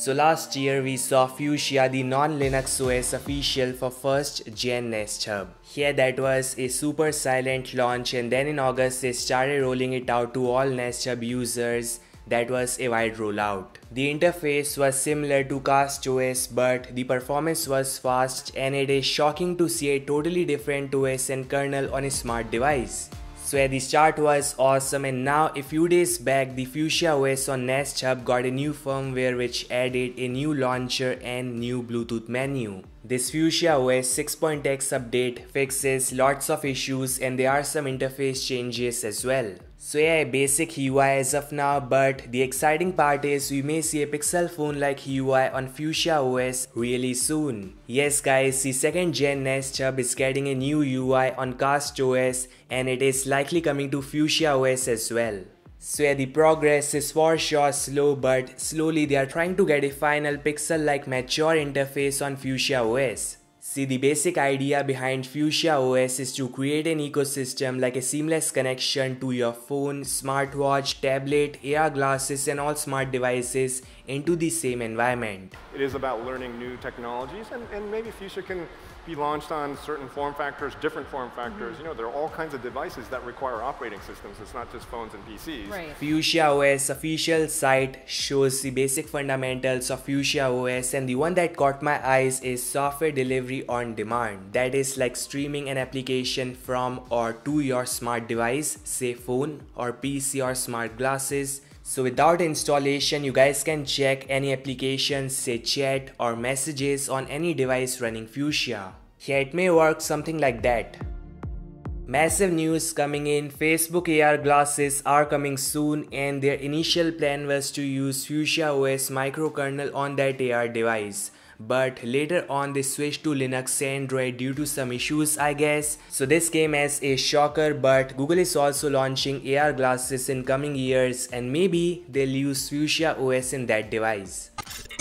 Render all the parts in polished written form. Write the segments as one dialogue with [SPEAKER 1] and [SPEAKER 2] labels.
[SPEAKER 1] So last year we saw Fuchsia, the non-Linux OS official for first gen Nest Hub. Here that was a super silent launch, and then in August they started rolling it out to all Nest Hub users. That was a wide rollout. The interface was similar to CastOS, but the performance was fast, and it is shocking to see a totally different OS and kernel on a smart device. So yeah, the start was awesome, and now a few days back the Fuchsia OS on Nest Hub got a new firmware which added a new launcher and new Bluetooth menu. This Fuchsia OS 6.x update fixes lots of issues, and there are some interface changes as well. So yeah, a basic UI as of now, but the exciting part is we may see a Pixel phone like UI on Fuchsia OS really soon. Yes guys, the second gen Nest Hub is getting a new UI on CastOS, and it is likely coming to Fuchsia OS as well. So yeah, the progress is for sure slow, but slowly they are trying to get a final Pixel-like mature interface on Fuchsia OS. See, the basic idea behind Fuchsia OS is to create an ecosystem like a seamless connection to your phone, smartwatch, tablet, AR glasses and all smart devices into the same environment.
[SPEAKER 2] It is about learning new technologies, and maybe Fuchsia can be launched on certain form factors, different form factors. You know, there are all kinds of devices that require operating systems. It's not just phones and PCs.
[SPEAKER 3] Right.
[SPEAKER 1] Fuchsia OS official site shows the basic fundamentals of Fuchsia OS, and the one that caught my eyes is software delivery on demand. That is like streaming an application from or to your smart device, say phone or PC or smart glasses. So without installation, you guys can check any applications, say chat or messages on any device running Fuchsia. Here it may work something like that. Massive news coming in, Facebook AR glasses are coming soon, and their initial plan was to use Fuchsia OS microkernel on that AR device. But later on they switched to Linux Android due to some issues I guess. So this came as a shocker, but Google is also launching AR glasses in coming years, and maybe they'll use Fuchsia OS in that device.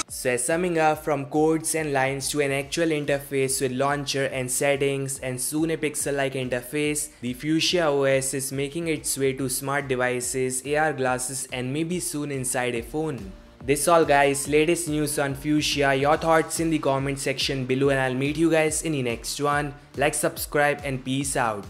[SPEAKER 1] So summing up, from codes and lines to an actual interface with launcher and settings and soon a Pixel-like interface, the Fuchsia OS is making its way to smart devices, AR glasses and maybe soon inside a phone. This all guys, latest news on Fuchsia. Your thoughts in the comment section below, and I'll meet you guys in the next one. Like, subscribe and peace out.